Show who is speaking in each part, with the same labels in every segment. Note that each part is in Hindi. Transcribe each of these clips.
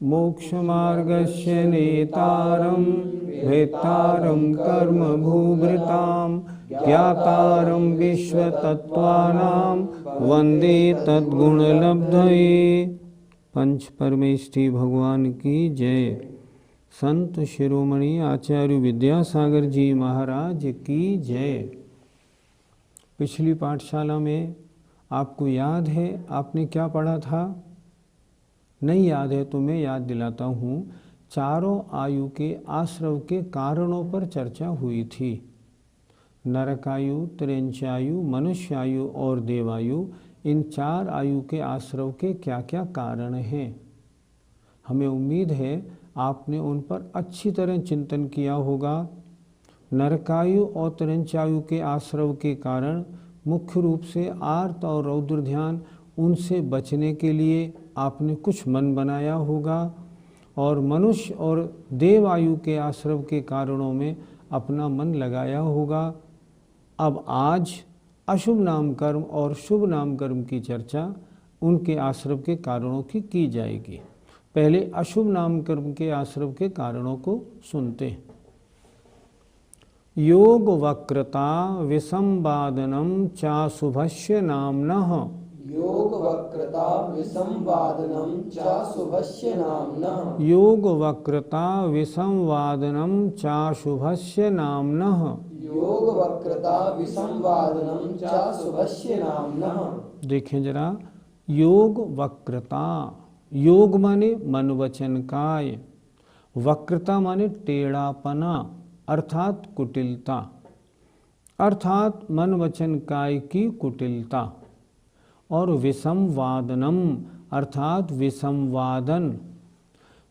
Speaker 1: मोक्षमार्गस्य नेतारं वेत्तारं कर्मभूभृतां ज्ञातारं विश्वतत्त्वानां वन्दे तद्गुणलब्धये। पंच परमेष्ठी भगवान की जय। संत शिरोमणि आचार्य विद्यासागर जी महाराज की जय। पिछली पाठशाला में आपको याद है आपने क्या पढ़ा था? नहीं याद है तो मैं याद दिलाता हूँ। चारों आयु के आश्रव के कारणों पर चर्चा हुई थी। नरकायु, त्रेंचायु, मनुष्यायु और देवायु, इन चार आयु के आश्रव के क्या क्या कारण हैं। हमें उम्मीद है आपने उन पर अच्छी तरह चिंतन किया होगा। नरकायु और त्रेंचायु के आश्रव के कारण मुख्य रूप से आर्त और रौद्र ध्यान, उनसे बचने के लिए आपने कुछ मन बनाया होगा। और मनुष्य और देव आयु के आश्रव के कारणों में अपना मन लगाया होगा। अब आज अशुभ नाम कर्म और शुभ नाम कर्म की चर्चा उनके आश्रव के कारणों की जाएगी। पहले अशुभ नाम कर्म के आश्रव के कारणों को सुनते हैं। योग वक्रता विसंवादनम चाशुभस्य नाम्नः।
Speaker 2: योग वक्रता विसंवादनम चाशुभस्य नाम्नः।
Speaker 1: योग वक्रता विसंवादनम चाशुभस्य नाम्नः।
Speaker 2: योग वक्रता विसंवादनम चाशुभस्य नाम्नः।
Speaker 1: देखें जरा, योग वक्रता, योग माने मन वचन काय, वक्रता माने टेढ़ापना अर्थात कुटिलता, अर्थात मन वचन काय की कुटिलता। और विसंवादनम अर्थात विसंवादन।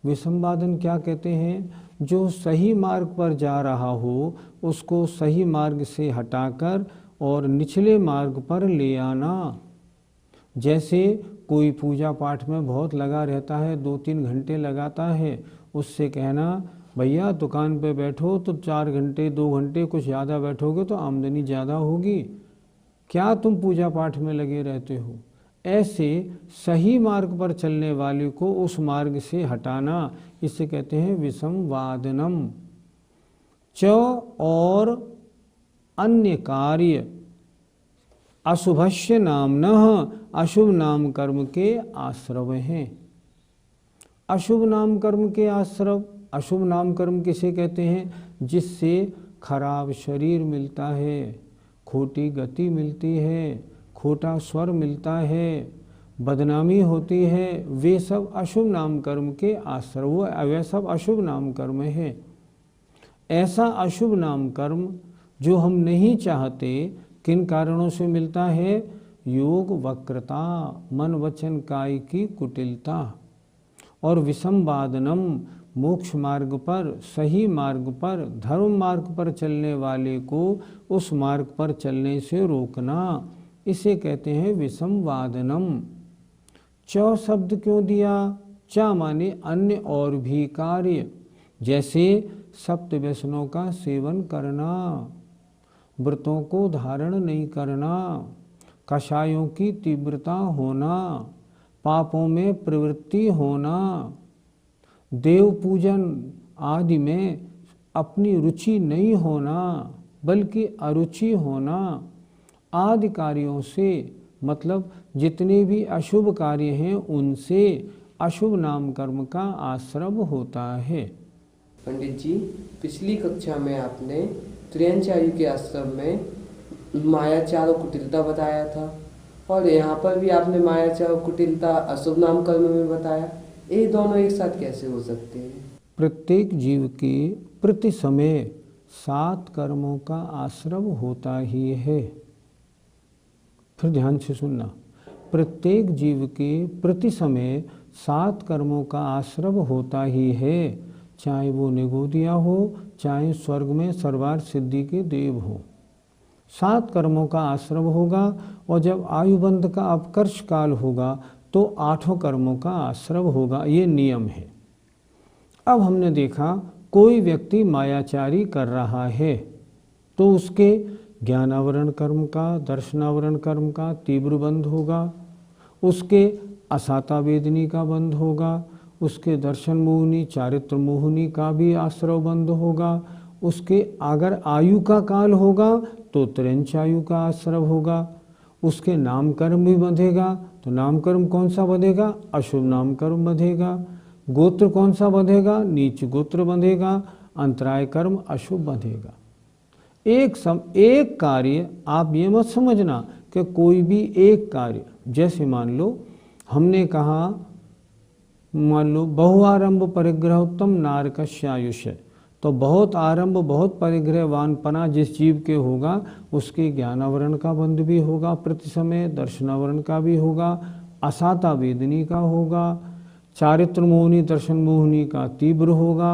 Speaker 1: विसंवादन क्या कहते हैं? जो सही मार्ग पर जा रहा हो उसको सही मार्ग से हटाकर और निचले मार्ग पर ले आना। जैसे कोई पूजा पाठ में बहुत लगा रहता है, 2-3 घंटे लगाता है, उससे कहना भैया दुकान पे बैठो तो 4 घंटे 2 घंटे कुछ ज़्यादा बैठोगे तो आमदनी ज़्यादा होगी, क्या तुम पूजा पाठ में लगे रहते हो। ऐसे सही मार्ग पर चलने वाले को उस मार्ग से हटाना, इसे कहते हैं विसंवादनम। च और अन्य कार्य अशुभस्य नाम्नः, अशुभ नाम कर्म के आश्रव हैं। अशुभ नाम कर्म के आश्रव, अशुभ नाम कर्म किसे कहते हैं? जिससे खराब शरीर मिलता है, खोटी गति मिलती है, खोटा स्वर मिलता है, बदनामी होती है, वे सब अशुभ नाम कर्म के आश्रव, वे सब अशुभ नाम कर्म है। ऐसा अशुभ नाम कर्म जो हम नहीं चाहते, किन कारणों से मिलता है? योग वक्रता, मन वचन काय की कुटिलता। और विसंवादनम, मोक्ष मार्ग पर, सही मार्ग पर, धर्म मार्ग पर चलने वाले को उस मार्ग पर चलने से रोकना, इसे कहते हैं विसंवादनम। च शब्द क्यों दिया? च माने अन्य और भी कार्य, जैसे सप्त व्यसनों का सेवन करना, व्रतों को धारण नहीं करना, कषायों की तीव्रता होना, पापों में प्रवृत्ति होना, देव पूजन आदि में अपनी रुचि नहीं होना बल्कि अरुचि होना, आदि कार्यों से, मतलब जितने भी अशुभ कार्य हैं उनसे अशुभ नाम कर्म का आश्रव होता है।
Speaker 2: पंडित जी, पिछली कक्षा में आपने त्रियंचायु के आश्रम में मायाचार और कुटिलता बताया था, और यहाँ पर भी आपने मायाचार और कुटिलता अशुभ नाम कर्म में बताया। ये दोनों एक साथ कैसे हो सकते हैं?
Speaker 1: प्रत्येक जीव के प्रति समय 7 कर्मों का आश्रव होता ही है। फिर ध्यान से सुनना, प्रत्येक जीव के प्रति समय 7 कर्मों का आश्रव होता ही है, चाहे वो निगोदिया हो, चाहे स्वर्ग में सर्वार्थ सिद्धि के देव हो। 7 कर्मों का आश्रव होगा और जब आयुबंध का अपकर्ष काल होगा तो 8 कर्मों का आश्रव होगा। ये नियम है। अब हमने देखा कोई व्यक्ति मायाचारी कर रहा है तो उसके ज्ञानावरण कर्म का, दर्शनावरण कर्म का तीव्र बंध होगा, उसके असाता वेदनी का बंध होगा, उसके दर्शन मोहनी, चारित्र मोहनी का भी आश्रव बंध होगा, उसके अगर आयु का काल होगा तो त्रिंच आयु का आश्रव होगा, उसके नाम कर्म भी बंधेगा। तो नाम कर्म कौन सा बंधेगा? अशुभ नाम कर्म बंधेगा। गोत्र कौन सा बंधेगा? नीच गोत्र बंधेगा। अंतराय कर्म अशुभ बंधेगा। एक कार्य आप ये मत समझना कि कोई भी एक कार्य, जैसे मान लो हमने कहा, मान लो बहुआरंभ परिग्रह उत्तम नारकस्य आयुष्य, तो बहुत आरंभ बहुत परिग्रहवान पना जिस जीव के होगा उसके ज्ञानावरण का बंध भी होगा प्रति समय, दर्शनावरण का भी होगा, असाता वेदनी का होगा, चारित्र मोहनी दर्शन मोहनी का तीव्र होगा,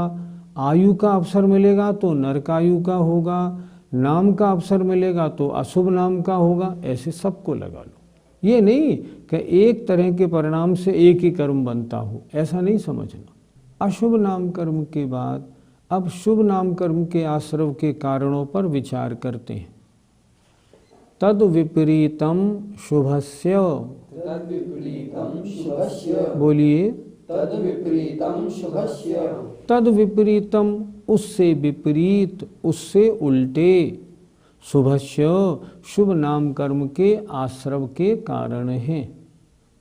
Speaker 1: आयु का अवसर मिलेगा तो नरकायु का होगा, नाम का अवसर मिलेगा तो अशुभ नाम का होगा। ऐसे सबको लगा लो। ये नहीं कि एक तरह के परिणाम से एक ही कर्म बनता हो, ऐसा नहीं समझना। अशुभ नाम कर्म के बाद अब शुभ नाम कर्म के आश्रव के कारणों पर विचार करते हैं। तद विपरीतम शुभस्य, बोलिए,
Speaker 2: तद विपरीतम शुभस्य,
Speaker 1: तद विपरीतम उससे विपरीत, उससे उल्टे, शुभस्य शुभ नाम कर्म के आश्रव के कारण हैं।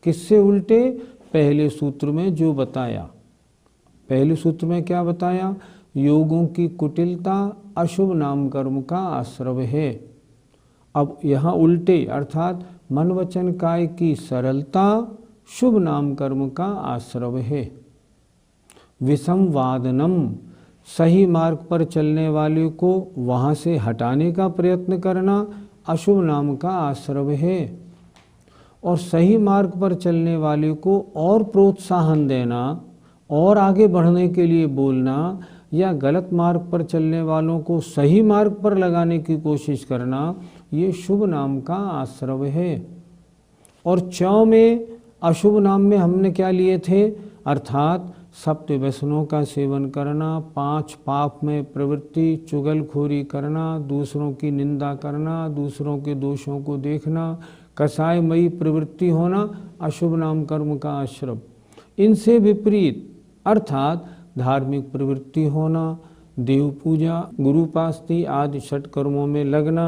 Speaker 1: किससे उल्टे? पहले सूत्र में जो बताया, पहले सूत्र में क्या बताया? योगों की कुटिलता अशुभ नाम कर्म का आश्रव है। अब यहाँ उल्टे अर्थात मन वचन काय की सरलता शुभ नाम कर्म का आश्रव है। विसंवादनम सही मार्ग पर चलने वाले को वहाँ से हटाने का प्रयत्न करना अशुभ नाम का आश्रव है। और सही मार्ग पर चलने वाले को और प्रोत्साहन देना और आगे बढ़ने के लिए बोलना या गलत मार्ग पर चलने वालों को सही मार्ग पर लगाने की कोशिश करना, ये शुभ नाम का आश्रव है। और चौ में अशुभ नाम में हमने क्या लिए थे? अर्थात सप्त व्यसनों का सेवन करना, 5 पाप में प्रवृत्ति, चुगलखोरी करना, दूसरों की निंदा करना, दूसरों के दोषों को देखना, कसायमयी प्रवृत्ति होना अशुभ नाम कर्म का आश्रव। इनसे विपरीत अर्थात धार्मिक प्रवृत्ति होना, देव पूजा, गुरुपास्ति आदि 6 कर्मों में लगना,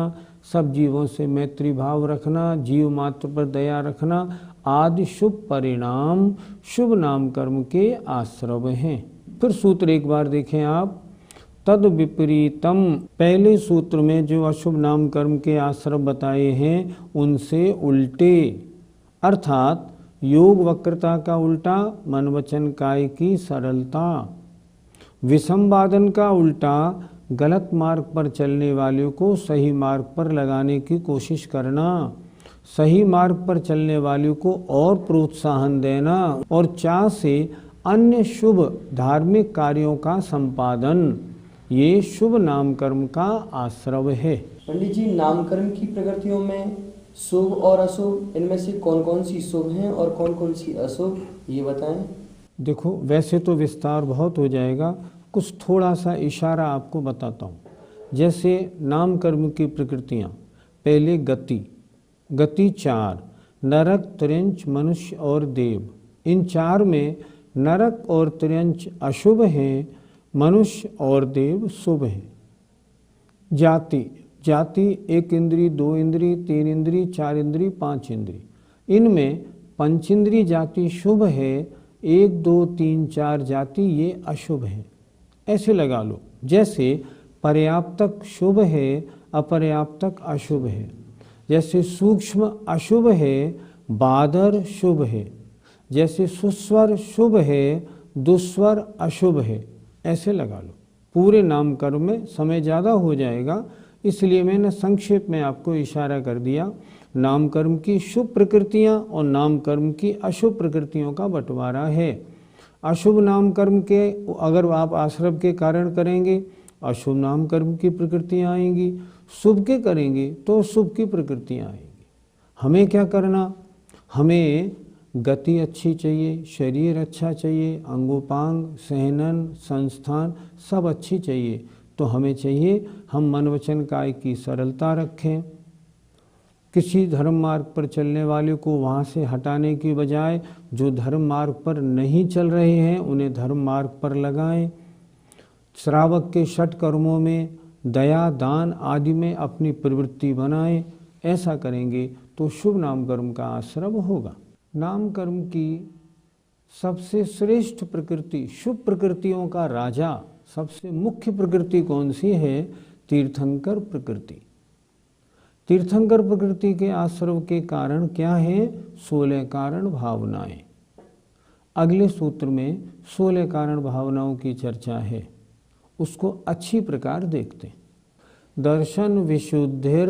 Speaker 1: सब जीवों से मैत्री भाव रखना, जीव मात्र पर दया रखना आदि शुभ परिणाम शुभ नाम कर्म के आश्रव हैं। फिर सूत्र एक बार देखें आप। तद विपरीतम, पहले सूत्र में जो अशुभ नाम कर्म के आश्रव बताए हैं उनसे उल्टे, अर्थात योग वक्रता का उल्टा मन वचन काय की सरलता, विसंवादन का उल्टा गलत मार्ग पर चलने वाले को सही मार्ग पर लगाने की कोशिश करना, सही मार्ग पर चलने वाले को और प्रोत्साहन देना, और 4 से अन्य शुभ धार्मिक कार्यों का संपादन, ये शुभ नाम कर्म का आश्रव है।
Speaker 2: पंडित जी, नाम कर्म की प्रकृतियों में शुभ और अशुभ, इनमें से कौन कौन सी शुभ हैं और कौन कौन सी अशुभ, ये बताएं।
Speaker 1: देखो, वैसे तो विस्तार बहुत हो जाएगा, कुछ थोड़ा सा इशारा आपको बताता हूँ। जैसे नाम कर्म की प्रकृतियाँ, पहले गति, गति 4, नरक, त्रियंच, मनुष्य और देव। इन 4 में नरक और त्रियंच अशुभ हैं, मनुष्य और देव शुभ हैं। जाति, जाति 1 इंद्री, 2 इंद्री, 3 इंद्री, 4 इंद्री, 5 इंद्री। इनमें पंचेंद्री जाति शुभ है, 1, 2, 3, 4 जाति ये अशुभ है। ऐसे लगा लो, जैसे पर्याप्तक शुभ है, अपर्याप्तक अशुभ है। जैसे सूक्ष्म अशुभ है, बादर शुभ है। जैसे सुस्वर शुभ है, दुस्वर अशुभ है। ऐसे लगा लो। पूरे नाम कर्म में समय ज़्यादा हो जाएगा, इसलिए मैंने संक्षेप में आपको इशारा कर दिया। नाम कर्म की शुभ प्रकृतियां और नाम कर्म की अशुभ प्रकृतियों का बंटवारा है। अशुभ नाम कर्म के अगर आप आश्रव के कारण करेंगे अशुभ नाम कर्म की प्रकृतियां आएंगी, शुभ के करेंगे तो शुभ की प्रकृतियां आएंगी। हमें क्या करना, हमें गति अच्छी चाहिए, शरीर अच्छा चाहिए, अंगोपांग, सहनन, संस्थान सब अच्छी चाहिए। तो हमें चाहिए हम मन वचन काय की सरलता रखें। किसी धर्म मार्ग पर चलने वाले को वहाँ से हटाने की बजाय जो धर्म मार्ग पर नहीं चल रहे हैं उन्हें धर्म मार्ग पर लगाएं। श्रावक के षट कर्मों में दया, दान आदि में अपनी प्रवृत्ति बनाएं। ऐसा करेंगे तो शुभ नाम कर्म का आश्रव होगा। नाम कर्म की सबसे श्रेष्ठ प्रकृति, शुभ प्रकृतियों का राजा, सबसे मुख्य प्रकृति कौन सी है? तीर्थंकर प्रकृति। तीर्थंकर प्रकृति के आश्रव के कारण क्या है? 16 कारण भावनाएं। अगले सूत्र में 16 कारण भावनाओं की चर्चा है, उसको अच्छी प्रकार देखते हैं। दर्शन विशुद्धिर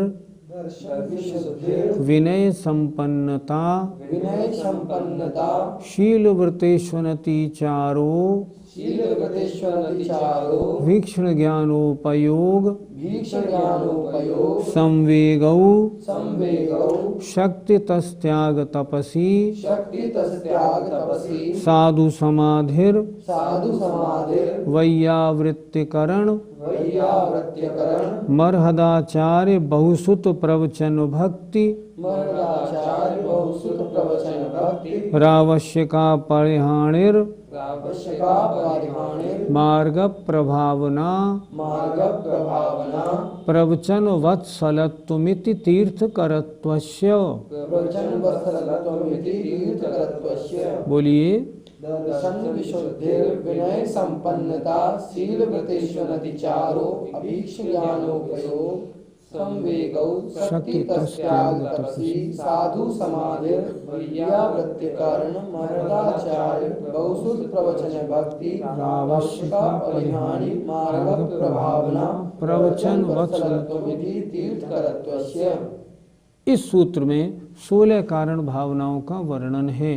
Speaker 1: विनय संपन्नता शील व्रतेष्वनति चारो वीक्षण ज्ञानोपयोग संवेगौ शक्ति तस्त्याग तपसी साधु समाधिर वैयावृत्तिकरण मरहदाचार्य बहुसुत प्रवचन भक्ति रावश्यका परिहाणिर मार्ग प्रभावना प्रवचन वत्सलत्वमिति तीर्थकरत्वस्य। बोलिए।
Speaker 2: दर्शन विशुद्धिर विनय संपन्नता शील व्रतेष्वनति चारो अभीक्ष ज्ञानोपयोग संवेगौ शक्ति तस्त्याग तपसी साधु समाधिर वैयावृत्तिकरण मरदाचार्य बहुसुत प्रवचन भक्ति रावश्यका परिहानि मार्ग प्रभावना प्रवचन वत्सलत्वमिति तीर्थकरत्वस्य।
Speaker 1: इस सूत्र में 16 कारण भावनाओं का वर्णन है।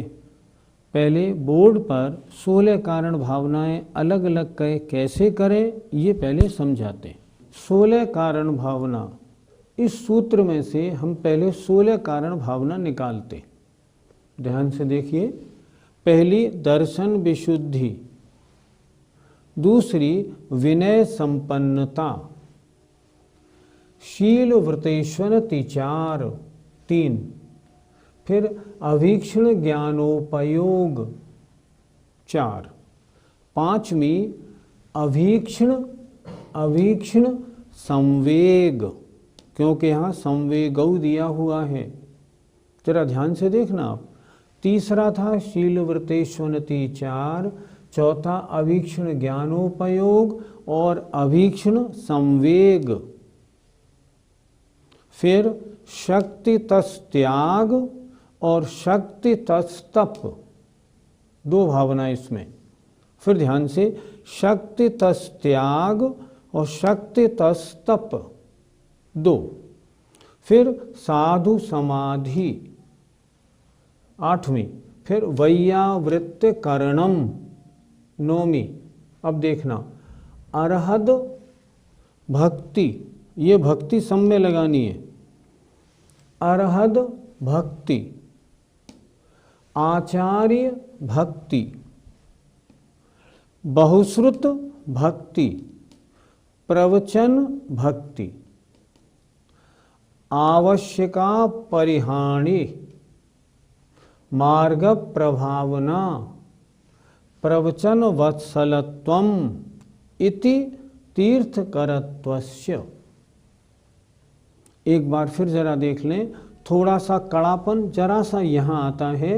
Speaker 1: पहले बोर्ड पर 16 कारण भावनाएं अलग अलग कैसे करें ये पहले समझाते। 16 कारण भावना, इस सूत्र में से हम पहले 16 कारण भावना निकालते। ध्यान से देखिए। पहली दर्शन विशुद्धि, दूसरी विनय संपन्नता, शील व्रतेष्वनति चार 3, फिर अवीक्षण ज्ञानोपयोग 4, 5वीं अवीक्षण संवेग, क्योंकि यहाँ संवेगौ दिया हुआ है, जरा ध्यान से देखना आप। तीसरा था शील व्रतेष्वनति 4, चौथा अवीक्षण ज्ञानोपयोग और अवीक्षण संवेग, फिर शक्ति तस्त्याग और शक्ति तस्तप, 2 भावना इसमें। फिर ध्यान से शक्ति तस्त्याग और शक्ति तस्तप 2, फिर साधु समाधि 8वीं, फिर वैयावृत्तिकरणम 9वीं। अब देखना अरहद भक्ति, ये भक्ति सब में लगानी है। अरहद भक्ति, आचार्य भक्ति, बहुश्रुत भक्ति, प्रवचन भक्ति, आवश्यका परिहानि, मार्ग प्रभावना, प्रवचन वत्सलत्वम इति तीर्थकरत्वस्य। एक बार फिर जरा देख लें, थोड़ा सा कड़ापन जरा सा यहाँ आता है।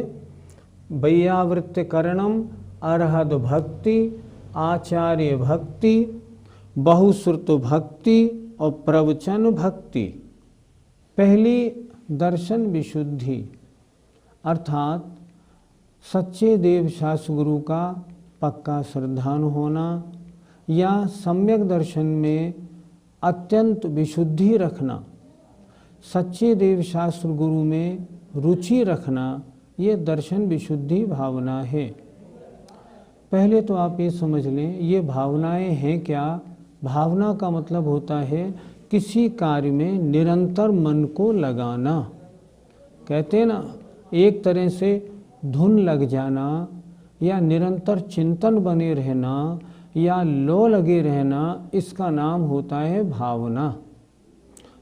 Speaker 1: वैयावृत्तिकरणम, अरहद भक्ति, आचार्य भक्ति, बहुश्रुत भक्ति और प्रवचन भक्ति। पहली दर्शन विशुद्धि, अर्थात सच्चे देव शास्त्र गुरु का पक्का श्रद्धालु होना या सम्यक दर्शन में अत्यंत विशुद्धि रखना। सच्चे देव शास्त्र गुरु में रुचि रखना, ये दर्शन विशुद्धि भावना है। पहले तो आप ये समझ लें, ये भावनाएं हैं क्या? भावना का मतलब होता है किसी कार्य में निरंतर मन को लगाना। कहते हैं ना, एक तरह से धुन लग जाना या निरंतर चिंतन बने रहना या लो लगे रहना, इसका नाम होता है भावना।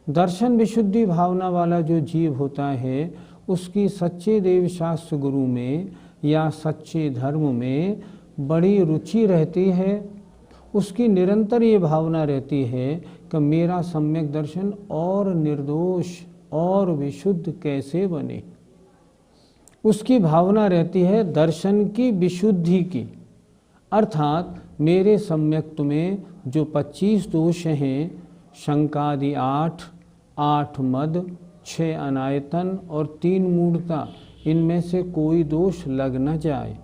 Speaker 1: दर्शन विशुद्धि भावना वाला जो जीव होता है, उसकी सच्चे देव शास्त्र गुरु में या सच्चे धर्म में बड़ी रुचि रहती है। उसकी निरंतर ये भावना रहती है कि मेरा सम्यक दर्शन और निर्दोष और विशुद्ध कैसे बने। उसकी भावना रहती है दर्शन की विशुद्धि की, अर्थात मेरे सम्यक्त्व में जो 25 दोष हैं, शंकादि 8 मद, 6 अनायतन और 3 मूढ़ता, इनमें से कोई दोष लग न जाए।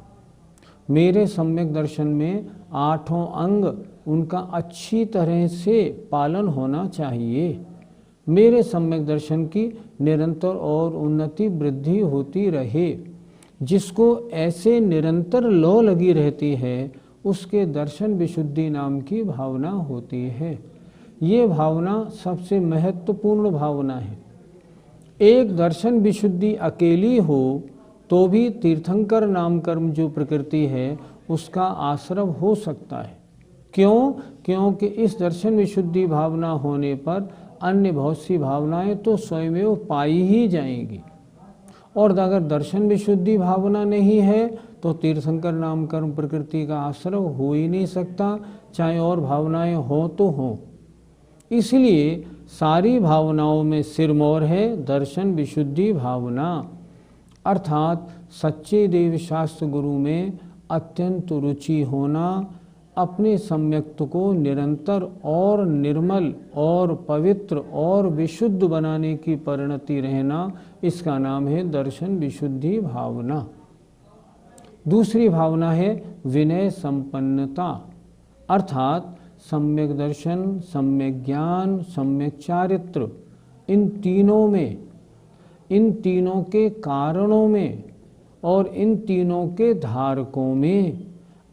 Speaker 1: मेरे सम्यक दर्शन में 8 अंग उनका अच्छी तरह से पालन होना चाहिए। मेरे सम्यक दर्शन की निरंतर और उन्नति वृद्धि होती रहे। जिसको ऐसे निरंतर लो लगी रहती है, उसके दर्शन विशुद्धि नाम की भावना होती है। ये भावना सबसे महत्वपूर्ण भावना है। एक दर्शन विशुद्धि अकेली हो तो भी तीर्थंकर नाम कर्म जो प्रकृति है, उसका आश्रव हो सकता है। क्यों? क्योंकि इस दर्शन विशुद्धि भावना होने पर अन्य बहुत सी भावनाएं तो स्वयं पाई ही जाएंगी। और अगर दर्शन विशुद्धि भावना नहीं है तो तीर्थंकर नाम कर्म प्रकृति का आश्रय हो ही नहीं सकता, चाहे और भावनाएं हो तो हों। इसलिए सारी भावनाओं में सिरमौर है दर्शन विशुद्धि भावना, अर्थात सच्चे देव शास्त्र गुरु में अत्यंत रुचि होना, अपने सम्यक्त्व को निरंतर और निर्मल और पवित्र और विशुद्ध बनाने की परिणति रहना, इसका नाम है दर्शन विशुद्धि भावना। दूसरी भावना है विनय संपन्नता, अर्थात सम्यक दर्शन, सम्यक ज्ञान, सम्यक चारित्र, इन तीनों में, इन तीनों के कारणों में और इन तीनों के धारकों में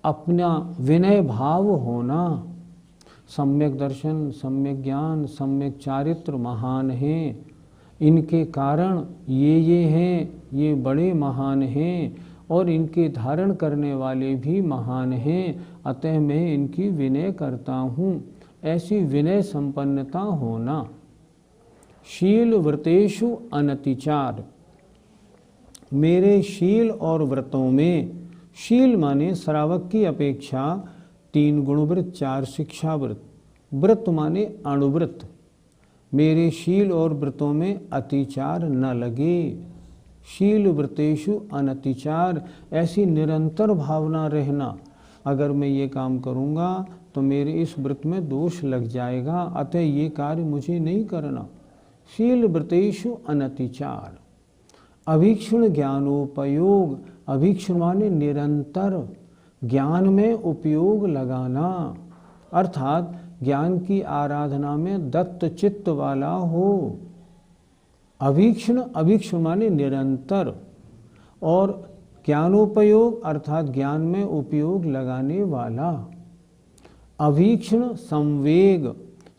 Speaker 1: अपना विनय भाव होना। सम्यक दर्शन, सम्यक ज्ञान, सम्यक चारित्र महान हैं, इनके कारण ये हैं, ये बड़े महान हैं और इनके धारण करने वाले भी महान हैं, अतः मैं इनकी विनय करता हूँ। ऐसी विनय संपन्नता होना। शील व्रतेषु अनतिचार, मेरे शील और व्रतों में, शील माने श्रावक की अपेक्षा 3 गुणव्रत 4 शिक्षाव्रत, व्रत माने अणुव्रत, मेरे शील और व्रतों में अतिचार न लगे। शील व्रतेषु अनतिचार, ऐसी निरंतर भावना रहना, अगर मैं ये काम करूँगा तो मेरे इस व्रत में दोष लग जाएगा, अतः ये कार्य मुझे नहीं करना। शील व्रतेषु अनतिचार। अभीक्षण ज्ञानोपयोग, अभीक्षण माने निरंतर ज्ञान में उपयोग लगाना, अर्थात ज्ञान की आराधना में दत्त चित्त वाला हो। अभीक्षण, अभीक्षण माने निरंतर, और ज्ञानोपयोग अर्थात ज्ञान में उपयोग लगाने वाला। अभीक्षण संवेग,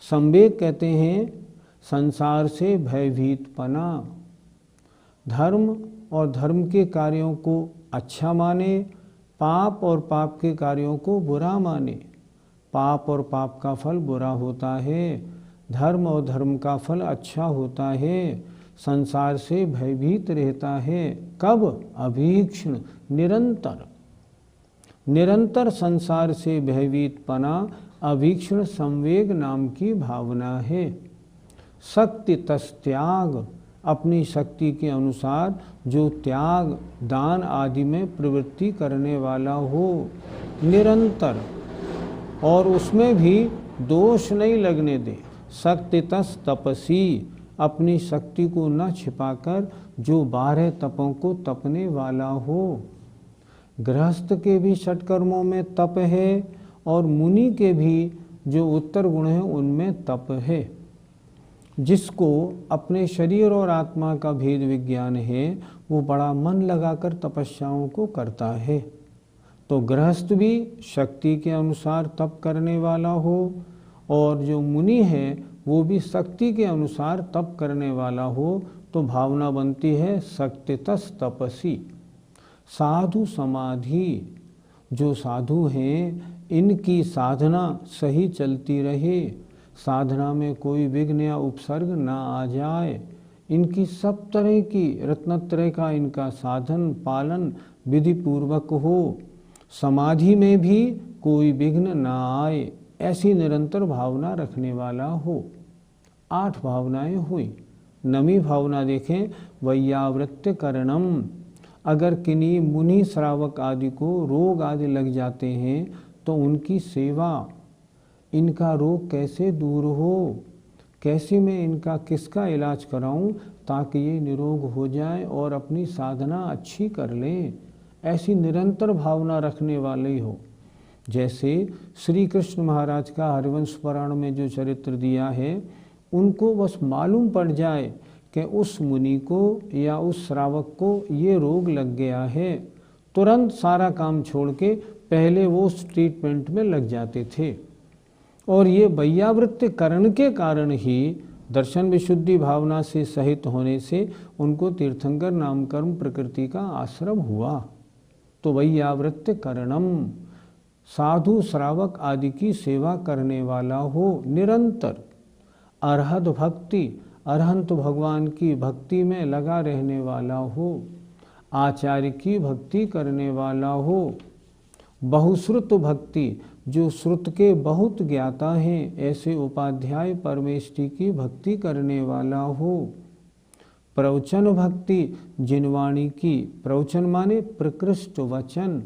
Speaker 1: संवेग कहते हैं संसार से भयभीतपना। धर्म और धर्म के कार्यों को अच्छा माने, पाप और पाप के कार्यों को बुरा माने। पाप और पाप का फल बुरा होता है, धर्म और धर्म का फल अच्छा होता है। संसार से भयभीत रहता है। कब? अभीक्षण, निरंतर। निरंतर संसार से भयभीतपना अभीक्षण संवेग नाम की भावना है। शक्ति तस्त्याग, अपनी शक्ति के अनुसार जो त्याग, दान आदि में प्रवृत्ति करने वाला हो निरंतर, और उसमें भी दोष नहीं लगने दे। शक्ति तस् तपसी, अपनी शक्ति को न छिपाकर जो 12 तपों को तपने वाला हो। गृहस्थ के भी षटकर्मों में तप है और मुनि के भी जो उत्तर गुण है उनमें तप है। जिसको अपने शरीर और आत्मा का भेद विज्ञान है, वो बड़ा मन लगाकर तपस्याओं को करता है। तो गृहस्थ भी शक्ति के अनुसार तप करने वाला हो, और जो मुनि है वो भी शक्ति के अनुसार तप करने वाला हो, तो भावना बनती है शक्तितस तपसी। साधु समाधि, जो साधु हैं इनकी साधना सही चलती रहे, साधना में कोई विघ्न या उपसर्ग ना आ जाए, इनकी सब तरह की रत्नत्रय का इनका साधन पालन विधि पूर्वक हो, समाधि में भी कोई विघ्न ना आए, ऐसी निरंतर भावना रखने वाला हो। 8 भावनाएं हुई। 9वीं भावना देखें, वैयावृत्य करणम। अगर किन्हीं मुनि श्रावक आदि को रोग आदि लग जाते हैं तो उनकी सेवा, इनका रोग कैसे दूर हो, कैसे मैं इनका किसका इलाज कराऊं ताकि ये निरोग हो जाए और अपनी साधना अच्छी कर लें, ऐसी निरंतर भावना रखने वाले हो। जैसे श्री कृष्ण महाराज का हरिवंश पुराण में जो चरित्र दिया है, उनको बस मालूम पड़ जाए कि उस मुनि को या उस श्रावक को ये रोग लग गया है, तुरंत सारा काम छोड़ के पहले वो उस ट्रीटमेंट में लग जाते थे। और ये वैयावृत्य करण के कारण ही दर्शन विशुद्धि भावना से सहित होने से उनको तीर्थंकर नामकर्म प्रकृति का आश्रम हुआ। तो वैयावृत्य करणम, साधु श्रावक आदि की सेवा करने वाला हो निरंतर। अरहत भक्ति, अरहंत भगवान की भक्ति में लगा रहने वाला हो, आचार्य की भक्ति करने वाला हो। बहुश्रुत भक्ति, जो श्रुत के बहुत ज्ञाता हैं, ऐसे उपाध्याय परमेष्टि की भक्ति करने वाला हो। प्रवचन भक्ति, जिनवाणी की, प्रवचन माने प्रकृष्ट वचन,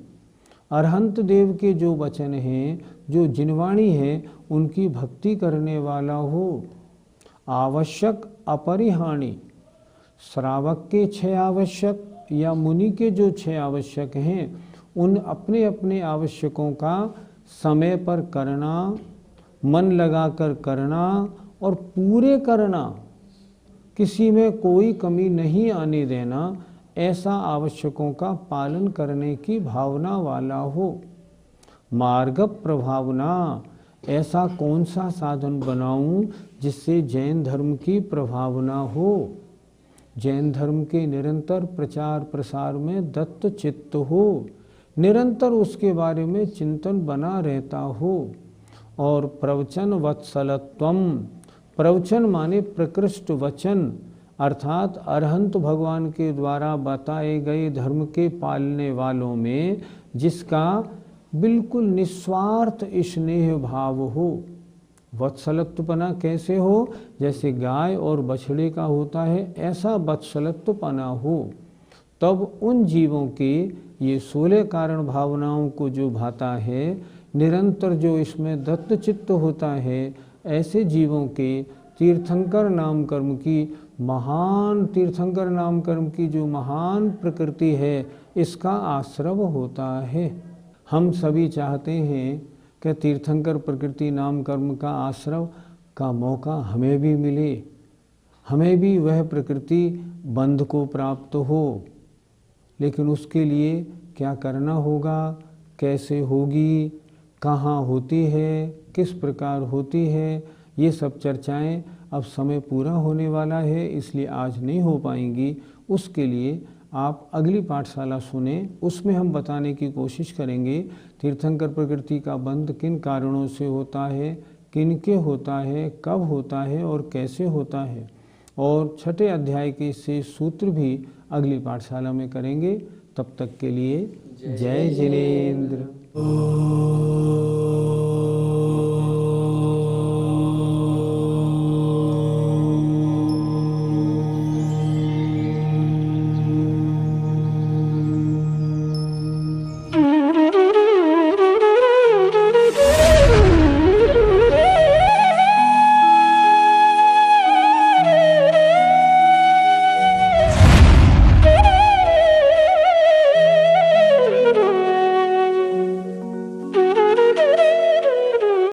Speaker 1: अरहंत देव के जो वचन हैं, जो जिनवाणी है, उनकी भक्ति करने वाला हो। आवश्यक अपरिहाणी, श्रावक के 6 आवश्यक या मुनि के जो 6 आवश्यक हैं, उन अपने अपने आवश्यकों का समय पर करना, मन लगाकर करना और पूरे करना, किसी में कोई कमी नहीं आने देना, ऐसा आवश्यकों का पालन करने की भावना वाला हो। मार्ग प्रभावना, ऐसा कौन सा साधन बनाऊं जिससे जैन धर्म की प्रभावना हो, जैन धर्म के निरंतर प्रचार प्रसार में दत्त चित्त हो, निरंतर उसके बारे में चिंतन बना रहता हो। और प्रवचन वत्सलत्वम, प्रवचन माने प्रकृष्ट वचन, अर्थात अरहंत भगवान के द्वारा बताए गए धर्म के पालने वालों में जिसका बिल्कुल निस्वार्थ स्नेह भाव हो। वत्सलत्वपना कैसे हो, जैसे गाय और बछड़े का होता है, ऐसा वत्सलत्वपना हो। तब उन जीवों के ये 16 कारण भावनाओं को जो भाता है, निरंतर जो इसमें दत्त चित्त होता है, ऐसे जीवों के तीर्थंकर नाम कर्म की महान, तीर्थंकर नाम कर्म की जो महान प्रकृति है, इसका आश्रव होता है। हम सभी चाहते हैं कि तीर्थंकर प्रकृति नाम कर्म का आश्रव का मौका हमें भी मिले, हमें भी वह प्रकृति बंध को प्राप्त हो। लेकिन उसके लिए क्या करना होगा, कैसे होगी, कहाँ होती है, किस प्रकार होती है, ये सब चर्चाएं अब समय पूरा होने वाला है, इसलिए आज नहीं हो पाएंगी। उसके लिए आप अगली पाठशाला सुने, उसमें हम बताने की कोशिश करेंगे तीर्थंकर प्रकृति का बंध किन कारणों से होता है, किनके होता है, कब होता है और कैसे होता है। और 6ठे अध्याय के से सूत्र भी अगली पाठशाला में करेंगे। तब तक के लिए जय जिनेन्द्र।